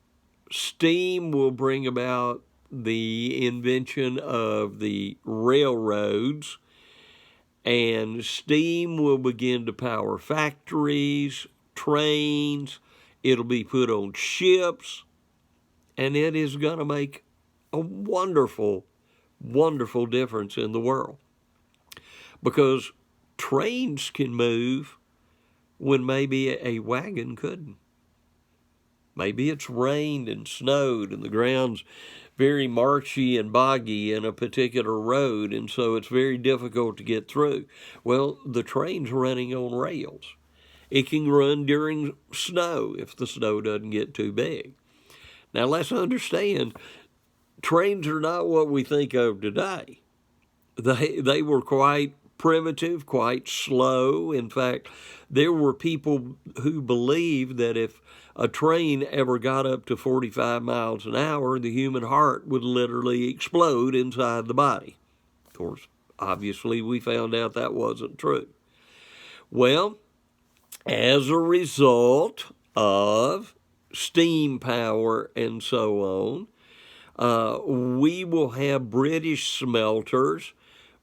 Steam will bring about the invention of the railroads, and steam will begin to power factories, trains. It'll be put on ships, and it is going to make a wonderful, wonderful difference in the world, because trains can move when maybe a wagon couldn't. Maybe it's rained and snowed and the ground's very marshy and boggy in a particular road, and so it's very difficult to get through. Well, the train's running on rails. It can run during snow if the snow doesn't get too big. Now, let's understand, trains are not what we think of today. They were quite primitive, quite slow. In fact, there were people who believed that if a train ever got up to 45 miles an hour, the human heart would literally explode inside the body. Of course, obviously, we found out that wasn't true. Well, as a result of steam power and so on, we will have British smelters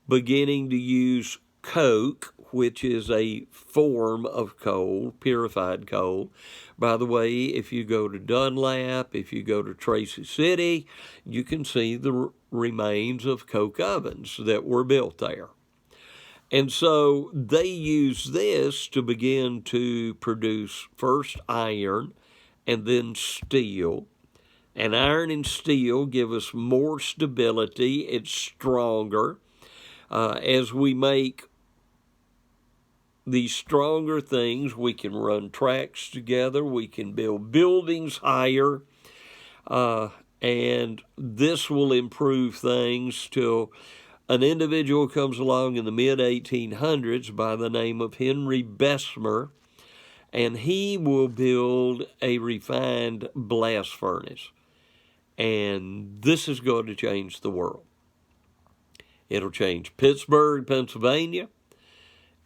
beginning to use coke, which is a form of coal, purified coal. By the way, if you go to Dunlap, if you go to Tracy City, you can see the remains of coke ovens that were built there. And so they use this to begin to produce first iron and then steel. And iron and steel give us more stability. It's stronger. As we make these stronger things, we can run tracks together, we can build buildings higher, and this will improve things till an individual comes along in the mid-1800s by the name of Henry Bessemer, and he will build a refined blast furnace. And this is going to change the world. It'll change Pittsburgh, Pennsylvania.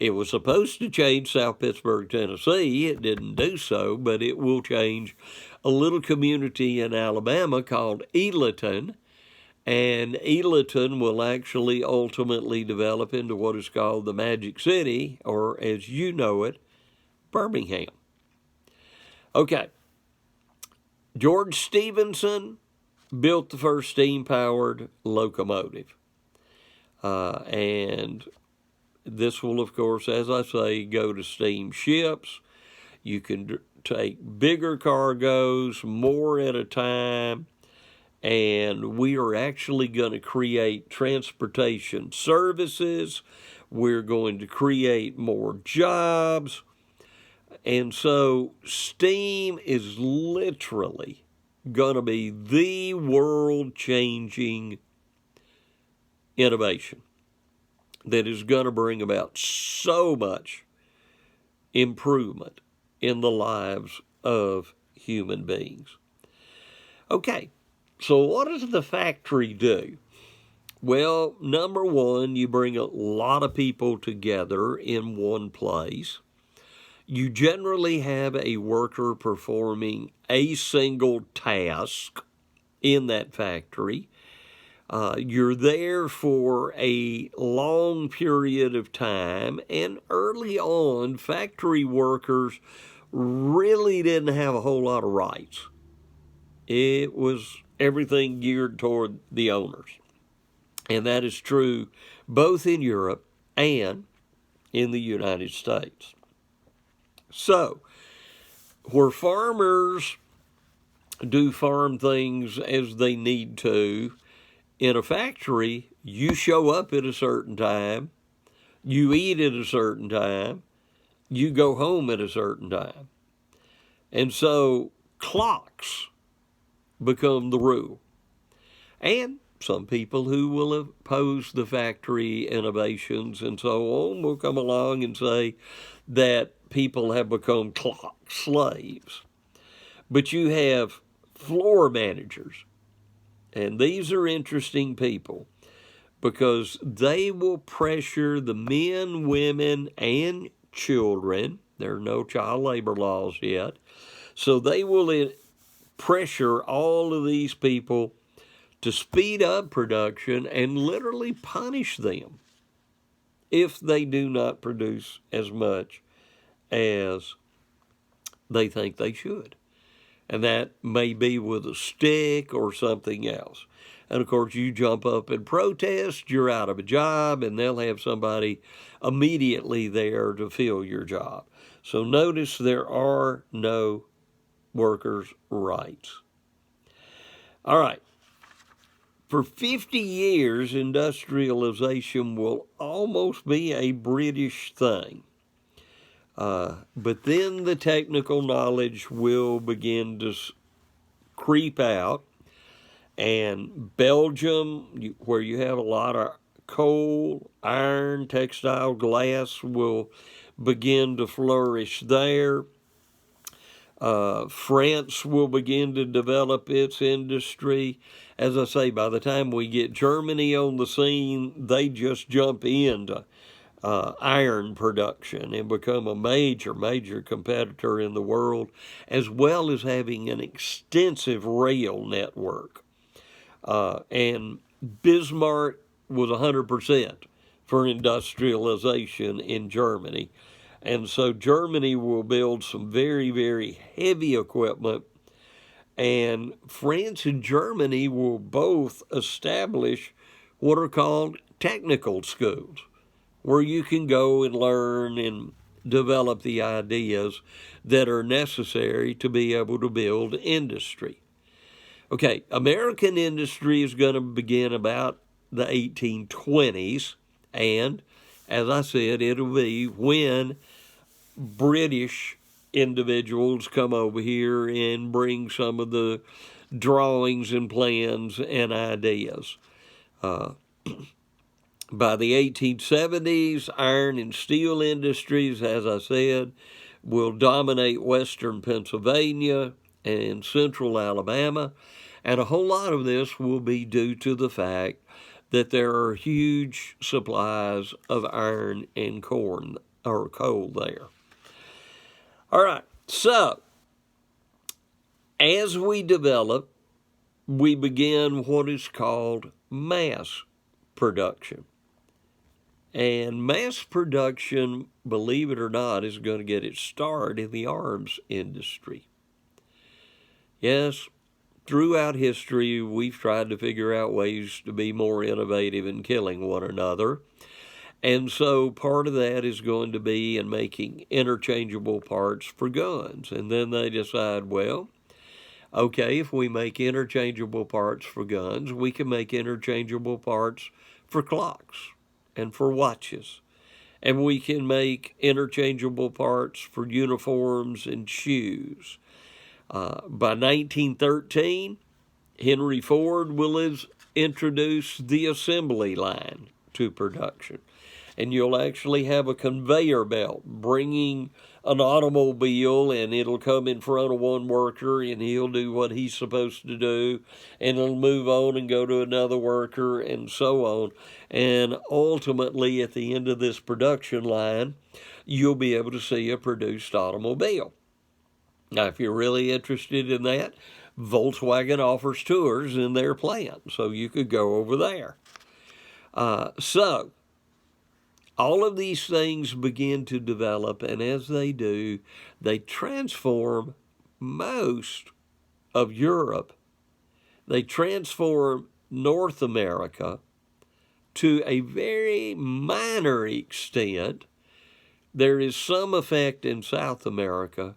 It was supposed to change South Pittsburgh, Tennessee. It didn't do so, but it will change a little community in Alabama called Elatton. And Elatton will actually ultimately develop into what is called the Magic City, or as you know it, Birmingham. Okay. George Stephenson built the first steam-powered locomotive. And this will, of course, as I say, go to steamships. You can take bigger cargoes, more at a time, and we are actually going to create transportation services. We're going to create more jobs. And so steam is literally going to be the world-changing innovation that is going to bring about so much improvement in the lives of human beings. Okay, so what does the factory do? Well, number one, you bring a lot of people together in one place. You generally have a worker performing a single task in that factory. You're there for a long period of time, and early on, factory workers really didn't have a whole lot of rights. It was everything geared toward the owners. And that is true both in Europe and in the United States. So, where farmers do farm things as they need to, in a factory, you show up at a certain time, you eat at a certain time, you go home at a certain time. And so clocks become the rule. And some people who will oppose the factory innovations and so on will come along and say that people have become clock slaves. But you have floor managers, and these are interesting people because they will pressure the men, women, and children. There are no child labor laws yet. So they will pressure all of these people to speed up production and literally punish them if they do not produce as much as they think they should. And that may be with a stick or something else. And, of course, you jump up and protest, you're out of a job, and they'll have somebody immediately there to fill your job. So notice there are no workers' rights. All right. For 50 years, industrialization will almost be a British thing. But then the technical knowledge will begin to creep out. And Belgium, where you have a lot of coal, iron, textile, glass, will begin to flourish there. France will begin to develop its industry. As I say, by the time we get Germany on the scene, they just jump into iron production and become a major competitor in the world, as well as having an extensive rail network. And Bismarck was 100% for industrialization in Germany. And so Germany will build some very heavy equipment, and France and Germany will both establish what are called technical schools, where you can go and learn and develop the ideas that are necessary to be able to build industry. Okay, American industry is going to begin about the 1820s, and as I said, it'll be when British individuals come over here and bring some of the drawings and plans and ideas. By the 1870s, iron and steel industries, as I said, will dominate western Pennsylvania and central Alabama, and a whole lot of this will be due to the fact that there are huge supplies of iron and corn or coal there. All right, so as we develop, we begin what is called mass production. And mass production, believe it or not, is going to get its start in the arms industry. Yes, throughout history, we've tried to figure out ways to be more innovative in killing one another. And so part of that is going to be in making interchangeable parts for guns. And then they decide, well, okay, if we make interchangeable parts for guns, we can make interchangeable parts for clocks and for watches. And we can make interchangeable parts for uniforms and shoes. By 1913, Henry Ford will introduce the assembly line to production. And you'll actually have a conveyor belt bringing an automobile, and it'll come in front of one worker, and he'll do what he's supposed to do, and it'll move on and go to another worker, and so on. And ultimately, at the end of this production line, you'll be able to see a produced automobile. Now, if you're really interested in that, Volkswagen offers tours in their plant, so you could go over there. So all of these things begin to develop, and as they do, they transform most of Europe. They transform North America to a very minor extent. There is some effect in South America,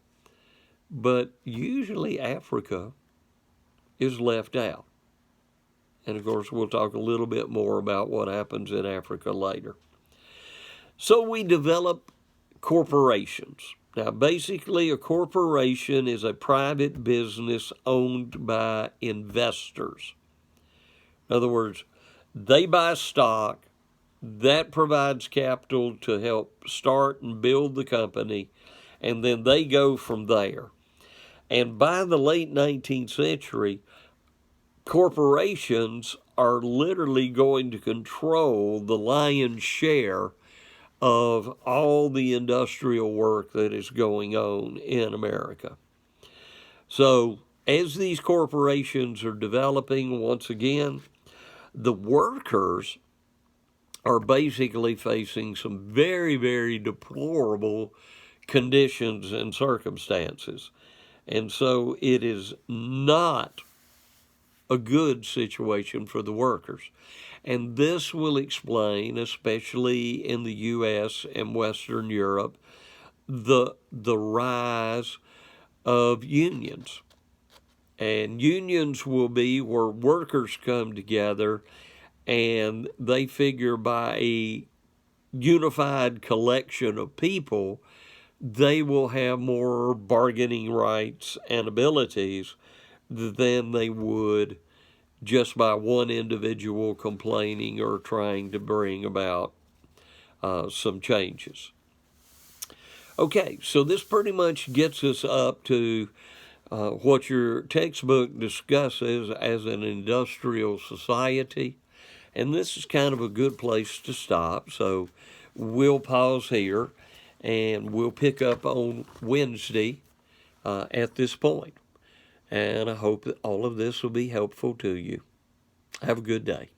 but usually Africa is left out. And of course, we'll talk a little bit more about what happens in Africa later. So we develop corporations. Now, basically, a corporation is a private business owned by investors. In other words, they buy stock, that provides capital to help start and build the company, and then they go from there. And by the late 19th century, corporations are literally going to control the lion's share of all the industrial work that is going on in America. So as these corporations are developing, once again, the workers are basically facing some very deplorable conditions and circumstances. And so it is not a good situation for the workers. And this will explain, especially in the U.S. and Western Europe, the rise of unions. And unions will be where workers come together and they figure by a unified collection of people, they will have more bargaining rights and abilities than they would just by one individual complaining or trying to bring about some changes. Okay, so this pretty much gets us up to what your textbook discusses as an industrial society. And this is kind of a good place to stop. So we'll pause here and we'll pick up on Wednesday at this point. And I hope that all of this will be helpful to you. Have a good day.